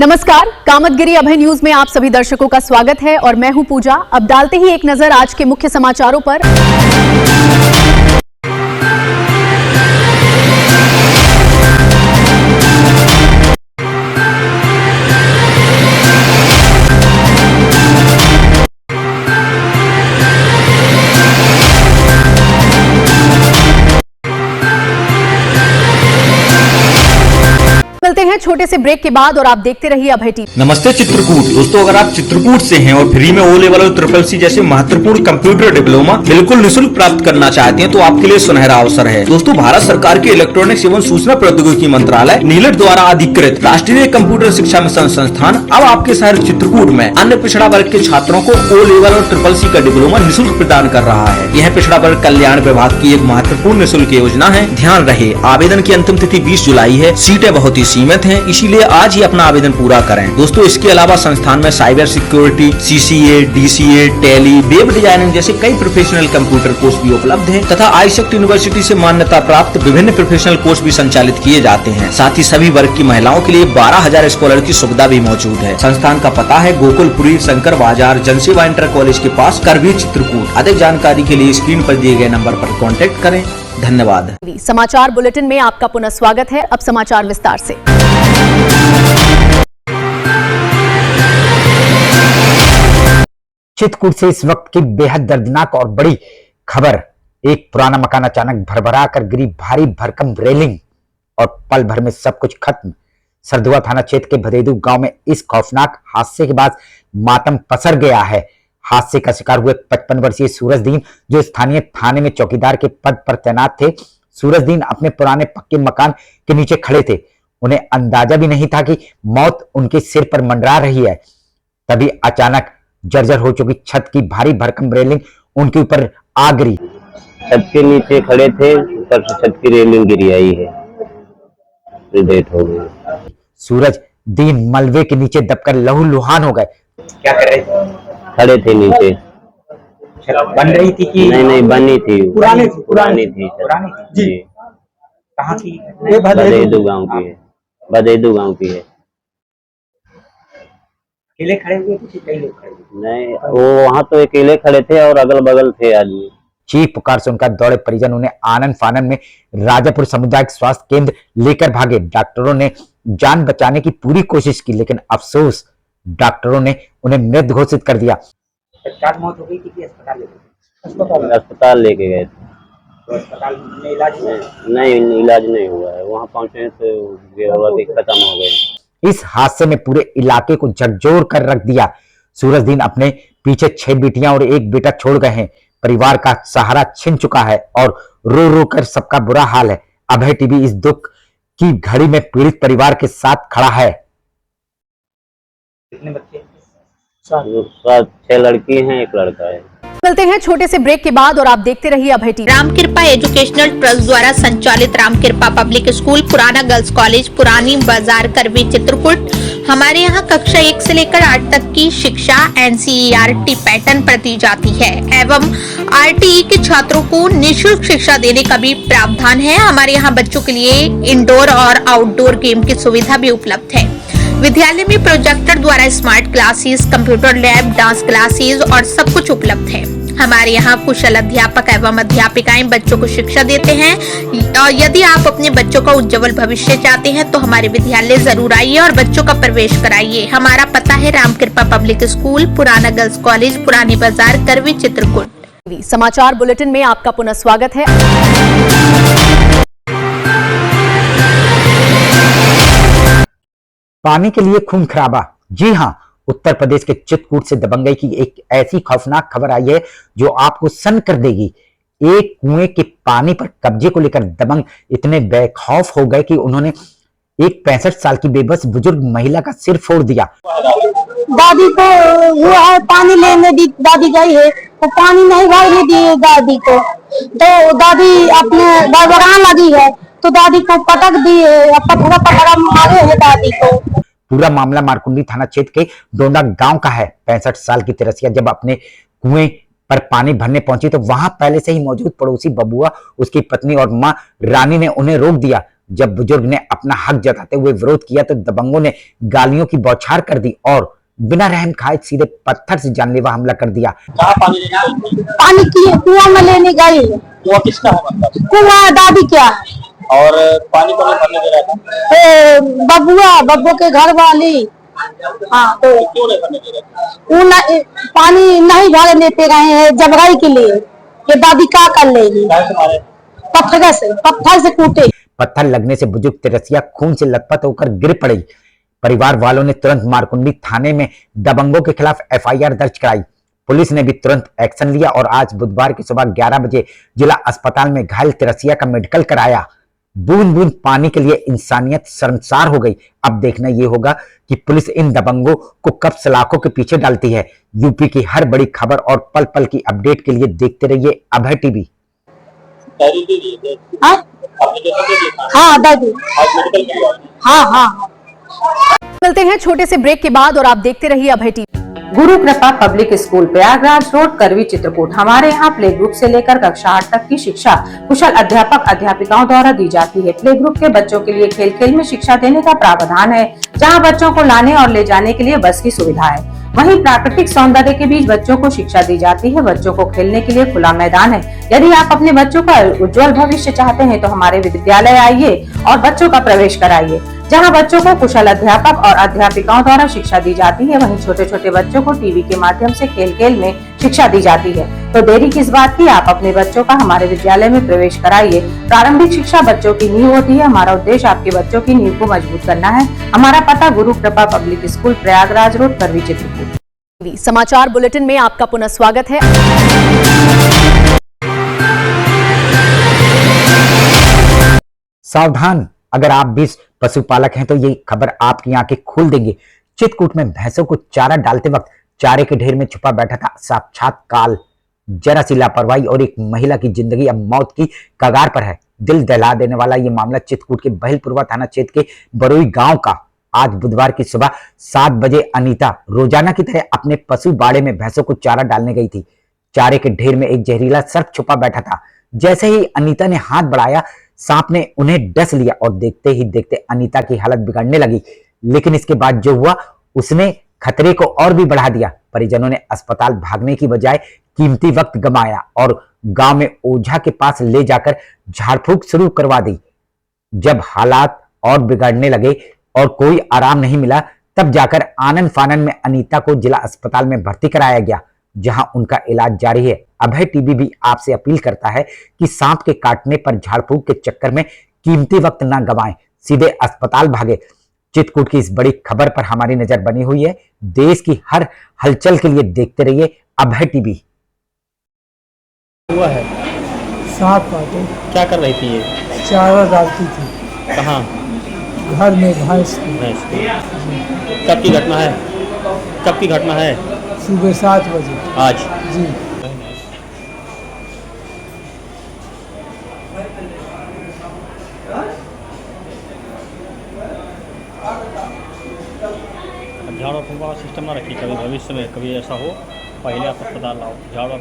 नमस्कार, कामतगिरी अभय न्यूज में आप सभी दर्शकों का स्वागत है और मैं हूं पूजा। अब डालते ही एक नजर आज के मुख्य समाचारों पर। मिलते हैं छोटे से ब्रेक के बाद और आप देखते रहिए अभय टीवी। नमस्ते चित्रकूट दोस्तों, अगर आप चित्रकूट से हैं और फ्री में ओ लेवल और ट्रिपल सी जैसे महत्वपूर्ण कंप्यूटर डिप्लोमा बिल्कुल निःशुल्क प्राप्त करना चाहते हैं तो आपके लिए सुनहरा अवसर है। दोस्तों, भारत सरकार के इलेक्ट्रॉनिक्स एवं सूचना प्रौद्योगिकी मंत्रालय नीलट द्वारा अधिकृत राष्ट्रीय कंप्यूटर शिक्षा मिशन संस्थान अब आपके शहर चित्रकूट में अन्य पिछड़ा वर्ग के छात्रों को ओ लेवल और ट्रिपल सी का डिप्लोमा निःशुल्क प्रदान कर रहा है। यह पिछड़ा वर्ग कल्याण विभाग की एक महत्वपूर्ण निःशुल्क योजना है। ध्यान रहे, आवेदन की अंतिम तिथि 20 जुलाई है। सीटें बहुत ही सीमित हैं, इसीलिए आज ही अपना आवेदन पूरा करें। दोस्तों, इसके अलावा संस्थान में cyber security, CCA, DCA, tally, web designing जैसे कई प्रोफेशनल कंप्यूटर कोर्स भी उपलब्ध हैं तथा आईसेक्ट यूनिवर्सिटी से मान्यता प्राप्त विभिन्न प्रोफेशनल कोर्स भी संचालित किए जाते हैं। साथ ही सभी वर्ग की महिलाओं के लिए 12,000 स्कॉलर की सुविधा भी मौजूद है। संस्थान का पता है गोकुलपुरी शंकर बाजार जनसेवा इंटर कॉलेज के पास, करवी, चित्रकूट। अधिक जानकारी के लिए स्क्रीन पर दिए गए नंबर पर कॉन्टेक्ट करें। धन्यवाद। समाचार बुलेटिन में आपका पुनः स्वागत है। अब समाचार विस्तार से। चित्रकूट से इस वक्त की बेहद दर्दनाक और बड़ी खबर। एक पुराना मकान अचानक भरभरा कर गिरी, भारी भरकम रेलिंग और पल भर में सब कुछ खत्म। सरधुआ थाना क्षेत्र के भदेदू गांव में इस खौफनाक हादसे के बाद मातम पसर गया है। हादसे का शिकार हुए 55 वर्षीय सूरजदीन, जो स्थानीय थाने में चौकीदार के पद पर तैनात थे। सूरजदीन अपने पुराने पक्के मकान के नीचे खड़े थे। उन्हें अंदाजा भी नहीं था कि मौत उनके सिर पर मंडरा रही है। तभी अचानक जर्जर हो चुकी छत की भारी भरकम रेलिंग उनके ऊपर आ गिरी। छत के नीचे खड़े थे, ऊपर से छत की रेलिंग गिरी आई है, डेथ हो गई। सूरजदीन मलबे के नीचे दबकर लहूलुहान हो गए। क्या कर रहे थे? खड़े थे नीचे। बन रही थी कि नहीं बनी थी, पुरानी थी जी। कहाँ की? बदेदू गांव की है, बदेदू गांव की है। अकेले खड़े हुए थे, कई लोग खड़े हुए? नहीं, वो वहाँ तो अकेले खड़े थे और अगल बगल थे आदमी। चीख पुकार सुनकर दौड़े परिजन उन्हें आनंद फानन में राजापुर सामुदायिक स्वास्थ्य केंद्र लेकर भागे। डॉक्टरों ने जान बचाने की पूरी कोशिश की, लेकिन अफसोस डॉक्टरों ने उन्हें मृत घोषित कर दिया। मौत हो गई थी कि अस्पताल लेके गए थे। तो अस्पताल में इलाज नहीं, इलाज नहीं हुआ है। वहाँ पहुंचे तो खत्म हो गए। इस हादसे में पूरे इलाके को झकझोर कर रख दिया। सूरजदीन अपने पीछे 6 बेटियां और 1 बेटा छोड़ गए हैं। परिवार का सहारा छिन चुका है और रो रो कर सबका बुरा हाल है। अभय टीवी इस दुख की घड़ी में पीड़ित परिवार के साथ खड़ा है। कितने बच्चे? 6 लड़की हैं, 1 लड़का है। मिलते हैं छोटे से ब्रेक के बाद और आप देखते रहिए अभय टीवी। रामकृपा एजुकेशनल ट्रस्ट द्वारा संचालित रामकृपा पब्लिक स्कूल, पुराना गर्ल्स कॉलेज, पुरानी बाजार, करवी, चित्रकूट। हमारे यहाँ कक्षा 1 से लेकर 8 तक की शिक्षा NCERT पैटर्न पर दी जाती है एवं RTE के छात्रों को निःशुल्क शिक्षा देने का भी प्रावधान है। हमारे यहाँ बच्चों के लिए इंडोर और आउटडोर गेम की सुविधा भी उपलब्ध है। विद्यालय में प्रोजेक्टर द्वारा smart classes, computer lab, dance classes और सब कुछ उपलब्ध है। हमारे यहाँ कुशल अध्यापक एवं अध्यापिकाएं बच्चों को शिक्षा देते हैं। और यदि आप अपने बच्चों का उज्जवल भविष्य चाहते हैं तो हमारे विद्यालय जरूर आइए और बच्चों का प्रवेश कराइए। हमारा पता है रामकृपा पब्लिक स्कूल, पुराना गर्ल्स कॉलेज, पुरानी बाजार, करवी, चित्रकूट। समाचार बुलेटिन में आपका पुनः स्वागत है। पानी के लिए खून खराबा। जी हां, उत्तर प्रदेश के चित्रकूट से दबंगई की एक ऐसी खौफनाक खबर आई है जो आपको सन्न कर देगी। एक कुएं के पानी पर कब्जे को लेकर दबंग इतने बेखौफ हो गए कि उन्होंने एक 65 साल की बेबस बुजुर्ग महिला का सिर फोड़ दिया। दादी को वो है पानी लेने दादी गई है, तो पानी नहीं भरने दी दादी को, तो दादी अपने बरबरान लगी है, तो दादी को पटक दिए, पटरा मारे है दादी को। पूरा मामला मारकुंडी थाना क्षेत्र के डोंडा गांव का है। 65 साल की तिरसिया जब अपने कुएं पर पानी भरने पहुंची तो वहां पहले से ही मौजूद पड़ोसी बबुआ, उसकी पत्नी और मां रानी ने उन्हें रोक दिया। जब बुजुर्ग ने अपना हक जताते हुए विरोध किया तो दबंगों ने गालियों की बौछार कर दी और बिना रहम खाए सीधे पत्थर से जानलेवा हमला कर दिया। कहाँ पानी लेने गई थी? पानी की कुआं में लेने गई है। कुआं किसका है मतलब? कुआं दादी क्या है? और पानी को नहीं भरने दे रहा था? बब्बू के घर वाली। हाँ तो क्यों नहीं भरने दे रहा था? पानी नहीं भरने दे रहे हैं जबराई के लिए। ये दादी क्या कर लेगी? गाय से मारे? पत्थर से कूटे। पत्थर लगने से बुजुर्ग तिरसिया खून से लथपथ होकर गिर पड़ी। परिवार वालों ने तुरंत मारकुंडी थाने में दबंगों के खिलाफ एफआईआर दर्ज कराई। पुलिस ने भी तुरंत एक्शन लिया और आज बुधवार की सुबह 11 बजे जिला अस्पताल में घायल तिरसिया का मेडिकल कराया। बूंद बूंद पानी के लिए इंसानियत शर्मसार हो गई। अब देखना यह होगा कि पुलिस इन दबंगों को कब सलाखों के पीछे डालती है। यूपी की हर बड़ी खबर और पल पल की अपडेट के लिए देखते रहिए अभय टीवी। हाँ दादी। हाँ। मिलते हैं छोटे से ब्रेक के बाद और आप देखते रहिए अभय टीवी। गुरु कृपा पब्लिक स्कूल प्रयागराज रोड करवी चित्रकूट। हमारे यहाँ प्ले ग्रुप से लेकर कक्षा 8 तक की शिक्षा कुशल अध्यापक अध्यापिकाओं द्वारा दी जाती है। प्ले ग्रुप के बच्चों के लिए खेल खेल में शिक्षा देने का प्रावधान है, जहाँ बच्चों को लाने और ले जाने के लिए बस की सुविधा है। वहीं प्राकृतिक सौंदर्य के बीच बच्चों को शिक्षा दी जाती है। बच्चों को खेलने के लिए खुला मैदान है। यदि आप अपने बच्चों का उज्जवल भविष्य चाहते हैं तो हमारे विद्यालय आइए और बच्चों का प्रवेश कराइए, जहां बच्चों को कुशल अध्यापक और अध्यापिकाओं द्वारा शिक्षा दी जाती है। वहीं छोटे छोटे बच्चों को टीवी के माध्यम से खेल खेल में शिक्षा दी जाती है। तो देरी किस बात की, आप अपने बच्चों का हमारे विद्यालय में प्रवेश कराइए। प्रारंभिक शिक्षा बच्चों की नींव होती है। हमारा उद्देश्य आपके बच्चों की नींव को मजबूत करना है। हमारा पता गुरु कृपा पब्लिक स्कूल प्रयागराज रोड करवी चित्रकूट। समाचार बुलेटिन में आपका पुनः स्वागत है। सावधान, अगर आप भी पशुपालक हैं तो ये खबर आपकी आंखें खोल देंगे। चित्रकूट में भैंसों को चारा डालते वक्त चारे के ढेर में छुपा बैठा था साक्षात काल। जरा सी लापरवाही और एक महिला की जिंदगी अब मौत की कगार पर है। दिल दहला देने वाला ये मामला चित्रकूट के बहिलपुरवा थाना क्षेत्र के बरोई गांव का। आज बुधवार की सुबह 7 बजे अनीता रोजाना की तरह अपने पशु बाड़े में भैंसों को चारा डालने गई थी। चारे के ढेर में एक जहरीला सर्प छुपा बैठा था। जैसे ही अनीता ने हाथ बढ़ाया, सांप ने उन्हें डस लिया और देखते ही देखते अनीता की हालत बिगड़ने लगी। लेकिन इसके बाद जो हुआ उसने खतरे को और भी बढ़ा दिया। परिजनों ने अस्पताल भागने की बजाय कीमती वक्त गंवाया और गांव में ओझा के पास ले जाकर झाड़फूंक शुरू करवा दी। जब हालात और बिगड़ने लगे और कोई आराम नहीं मिला, तब जाकर आनन फानन में अनीता को जिला अस्पताल में भर्ती कराया गया, जहां उनका इलाज जारी है। अभय टीवी भी आपसे अपील करता है कि सांप के काटने पर झाड़फूंक के चक्कर में कीमती वक्त ना गंवाएं, सीधे अस्पताल भागे। चित्रकूट की इस बड़ी खबर पर हमारी नजर बनी हुई है। देश की हर हलचल के लिए देखते रहिए अभय टीवी। हुआ है सांप काटे। क्या कर रही थी ये? चारा डालती थी। कहाँ? घर में भैंस की। कब की घटना है? कब की घटना है? सुबह 7 बजे आज जी। झाड़ू फूंका सिस्टम ना रखी, कभी भविष्य में कभी ऐसा हो पहले आप अस्पताल लाओ। झाड़ू